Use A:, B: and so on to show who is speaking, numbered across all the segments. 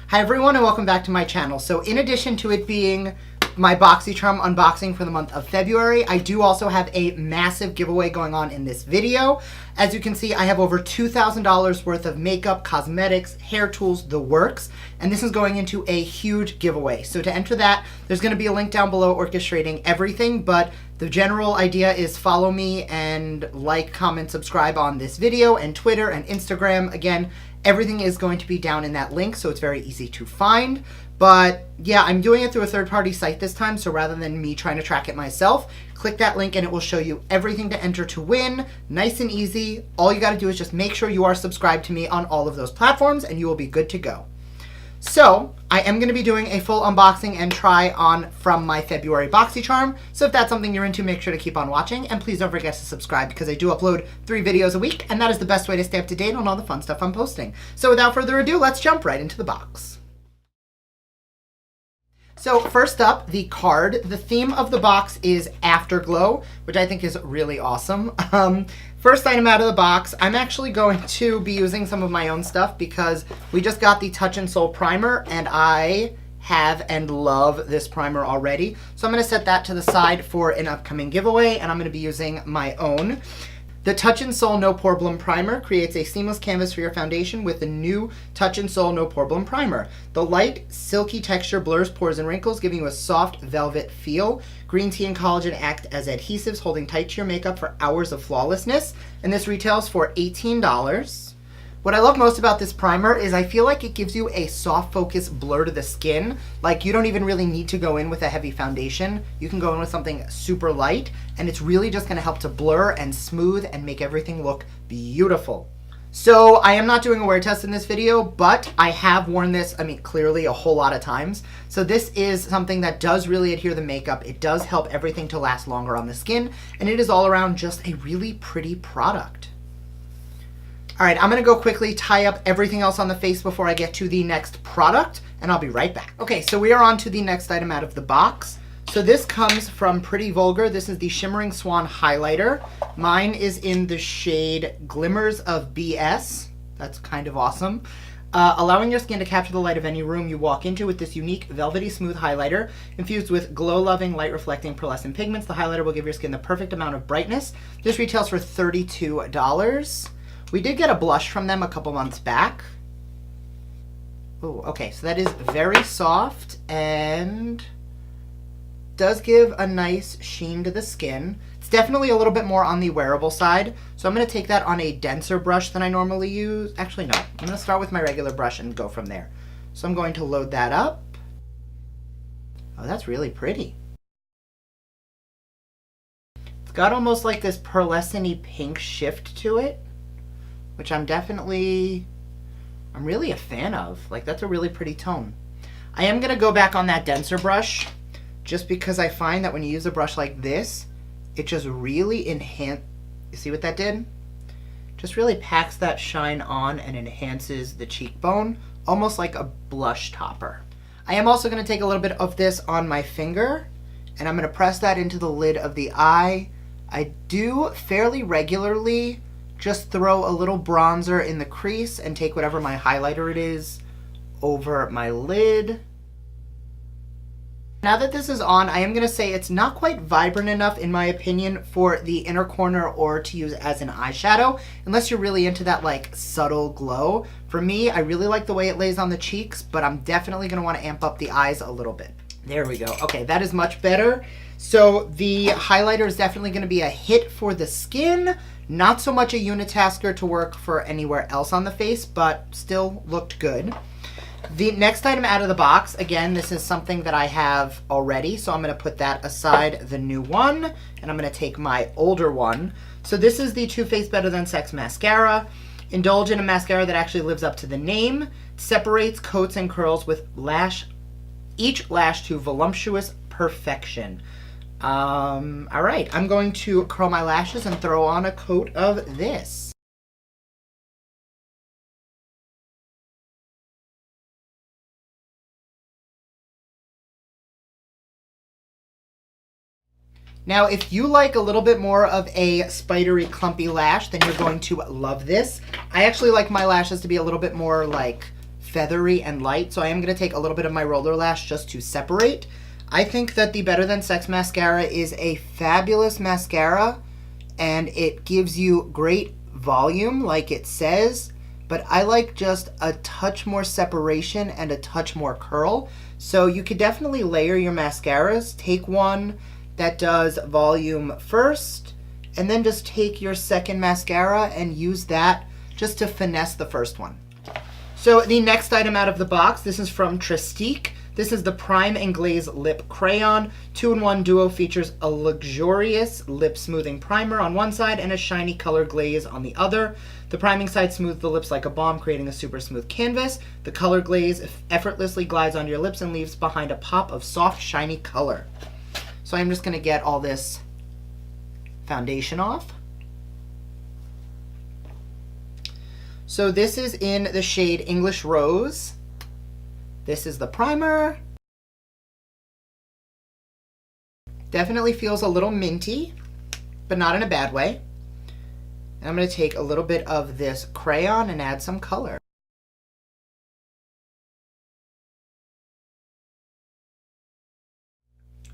A: Hi everyone and welcome back to my channel. So in addition to it being my BOXYCHARM unboxing for the month of February, I do also have a massive giveaway going on in this video. As you can see, I have over $2,000 worth of makeup, cosmetics, hair tools, the works, and this is going into a huge giveaway. So to enter that, there's going to be a link down below orchestrating everything, but the general idea is follow me and like, comment, subscribe on this video, and Twitter and Instagram. Again, everything is going to be down in that link, so it's very easy to find. But yeah, I'm doing it through a third-party site this time, so rather than me trying to track it myself, click that link and it will show you everything to enter to win. Nice and easy. All you gotta do is just make sure you are subscribed to me on all of those platforms and you will be good to go. So I am going to be doing a full unboxing and try on from my February BOXYCHARM. So if that's something you're into, make sure to keep on watching. And please don't forget to subscribe because I do upload 3 videos a week. And that is the best way to stay up to date on all the fun stuff I'm posting. So without further ado, let's jump right into the box. So first up, the card. The theme of the box is Afterglow, which I think is really awesome. First item out of the box, I'm actually going to be using some of my own stuff because we just got the Touch and Soul primer and I have and love this primer already. So I'm going to set that to the side for an upcoming giveaway and I'm going to be using my own. The Touch and Soul No POREBLEM Primer creates a seamless canvas for your foundation with the new Touch and Soul No POREBLEM Primer. The light, silky texture blurs pores and wrinkles, giving you a soft velvet feel. Green tea and collagen act as adhesives, holding tight to your makeup for hours of flawlessness. And this retails for $18. What I love most about this primer is I feel like it gives you a soft focus blur to the skin. Like you don't even really need to go in with a heavy foundation. You can go in with something super light and it's really just going to help to blur and smooth and make everything look beautiful. So I am not doing a wear test in this video, but I have worn this, clearly a whole lot of times. So this is something that does really adhere to the makeup. It does help everything to last longer on the skin, and it is all around just a really pretty product. All right, I'm gonna go quickly tie up everything else on the face before I get to the next product, and I'll be right back. Okay, so we are on to the next item out of the box. So this comes from Pretty Vulgar. This is the Shimmering Swan highlighter. Mine is in the shade Glimmers of BS. That's kind of awesome. Allowing your skin to capture the light of any room you walk into with this unique velvety smooth highlighter infused with glow-loving, light-reflecting pearlescent pigments. The highlighter will give your skin the perfect amount of brightness. This retails for $32. We did get a blush from them a couple months back. Oh, okay, so that is very soft and does give a nice sheen to the skin. It's definitely a little bit more on the wearable side, so I'm going to take that on a denser brush than I normally use. Actually, no. I'm going to start with my regular brush and go from there. So I'm going to load that up. Oh, that's really pretty. It's got almost like this pearlescent-y pink shift to it, which I'm really a fan of. Like, that's a really pretty tone. I am going to go back on that denser brush just because I find that when you use a brush like this, it just really you see what that did? Just really packs that shine on and enhances the cheekbone, almost like a blush topper. I am also going to take a little bit of this on my finger, and I'm going to press that into the lid of the eye. I do fairly regularly just throw a little bronzer in the crease and take whatever my highlighter it is over my lid. Now that this is on, I am going to say it's not quite vibrant enough, in my opinion, for the inner corner or to use as an eyeshadow, unless you're really into that like subtle glow. For me, I really like the way it lays on the cheeks, but I'm definitely going to want to amp up the eyes a little bit. There we go. Okay, that is much better. So the highlighter is definitely going to be a hit for the skin. Not so much a unitasker to work for anywhere else on the face, but still looked good. The next item out of the box, again, this is something that I have already, so I'm going to put that aside, the new one, and I'm going to take my older one. So this is the Too Faced Better Than Sex Mascara. Indulge in a mascara that actually lives up to the name, separates, coats, and curls with each lash to voluptuous perfection. All right, I'm going to curl my lashes and throw on a coat of this. Now, if you like a little bit more of a spidery, clumpy lash, then you're going to love this. I actually like my lashes to be a little bit more like feathery and light, so I am going to take a little bit of my roller lash just to separate. I think that the Better Than Sex Mascara is a fabulous mascara, and it gives you great volume like it says, but I like just a touch more separation and a touch more curl. So you could definitely layer your mascaras. Take one that does volume first, and then just take your second mascara and use that just to finesse the first one. So the next item out of the box, this is from Trestique. This is the Prime and Glaze Lip Crayon. 2-in-1 duo, features a luxurious lip smoothing primer on one side and a shiny color glaze on the other. The priming side smooths the lips like a balm, creating a super smooth canvas. The color glaze effortlessly glides onto your lips and leaves behind a pop of soft, shiny color. So I'm just going to get all this foundation off. So this is in the shade English Rose. This is the primer. Definitely feels a little minty, but not in a bad way. And I'm going to take a little bit of this crayon and add some color.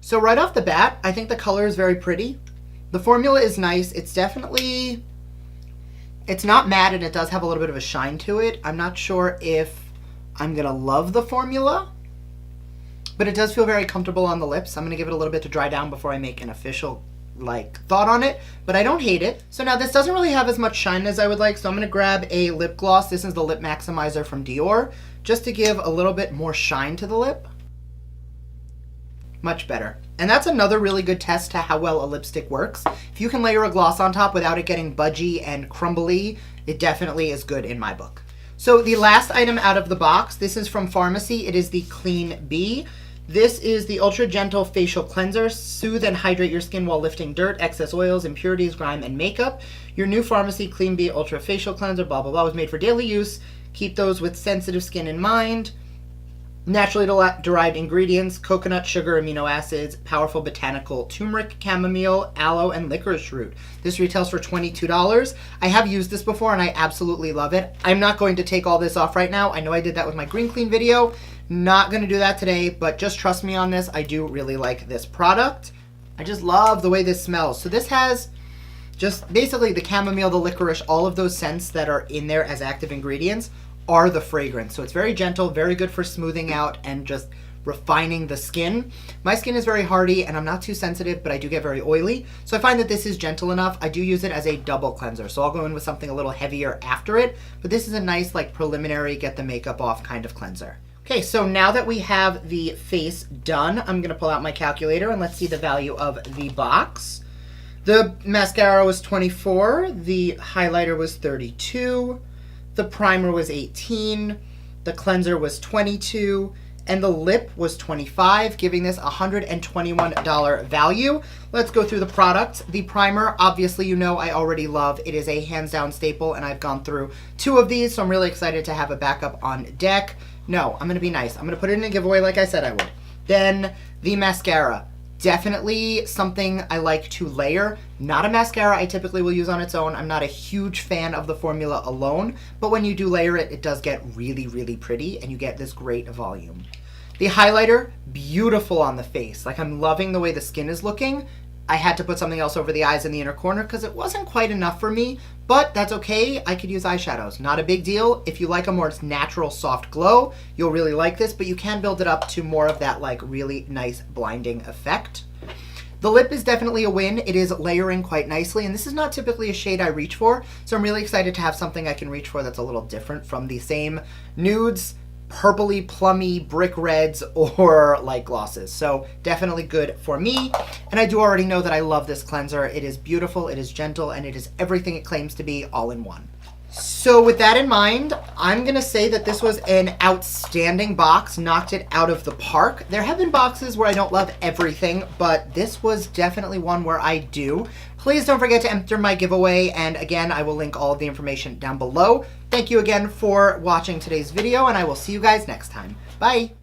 A: So right off the bat, I think the color is very pretty. The formula is nice. It's definitely, it's not matte, and it does have a little bit of a shine to it. I'm not sure if I'm going to love the formula, but it does feel very comfortable on the lips. I'm going to give it a little bit to dry down before I make an official thought on it, but I don't hate it. So now this doesn't really have as much shine as I would like, so I'm going to grab a lip gloss. This is the Lip Maximizer from Dior, just to give a little bit more shine to the lip. Much better. And that's another really good test to how well a lipstick works. If you can layer a gloss on top without it getting budgy and crumbly, it definitely is good in my book. So the last item out of the box, this is from Pharmacy. It is the Clean Bee. This is the Ultra Gentle Facial Cleanser. Soothe and hydrate your skin while lifting dirt, excess oils, impurities, grime, and makeup. Your new Pharmacy Clean Bee Ultra Facial Cleanser, blah, blah, blah, was made for daily use. Keep those with sensitive skin in mind. Naturally derived ingredients: coconut, sugar, amino acids, powerful botanical turmeric, chamomile, aloe, and licorice root. This retails for $22. I have used this before and I absolutely love it. I'm not going to take all this off right now. I know I did that with my green clean video. Not going to do that today, but just trust me on this. I do really like this product. I just love the way this smells. So this has just basically the chamomile, the licorice, all of those scents that are in there as active ingredients are the fragrance. So it's very gentle, very good for smoothing out and just refining the skin. My skin is very hardy and I'm not too sensitive, but I do get very oily. So I find that this is gentle enough. I do use it as a double cleanser. So I'll go in with something a little heavier after it, but this is a nice preliminary get the makeup off kind of cleanser. Okay, so now that we have the face done, I'm gonna pull out my calculator and let's see the value of the box. The mascara was $24, the highlighter was $32, the primer was $18, the cleanser was $22, and the lip was $25, giving this $121 value. Let's go through the products. The primer, obviously you know I already love. It is a hands down staple, and I've gone through 2 of these, so I'm really excited to have a backup on deck. No, I'm gonna be nice. I'm gonna put it in a giveaway like I said I would. Then the mascara. Definitely something I like to layer. Not a mascara I typically will use on its own. I'm not a huge fan of the formula alone, but when you do layer it, it does get really, really pretty and you get this great volume. The highlighter, beautiful on the face. I'm loving the way the skin is looking. I had to put something else over the eyes in the inner corner because it wasn't quite enough for me, but that's okay. I could use eyeshadows. Not a big deal. If you like a more natural, soft glow, you'll really like this, but you can build it up to more of that really nice blinding effect. The lip is definitely a win. It is layering quite nicely, and this is not typically a shade I reach for, so I'm really excited to have something I can reach for that's a little different from the same nudes, purpley, plummy, brick reds, or light glosses. So definitely good for me. And I do already know that I love this cleanser. It is beautiful, it is gentle, and it is everything it claims to be all in one. So with that in mind, I'm gonna say that this was an outstanding box, knocked it out of the park. There have been boxes where I don't love everything, but this was definitely one where I do. Please don't forget to enter my giveaway, and again, I will link all of the information down below. Thank you again for watching today's video, and I will see you guys next time. Bye!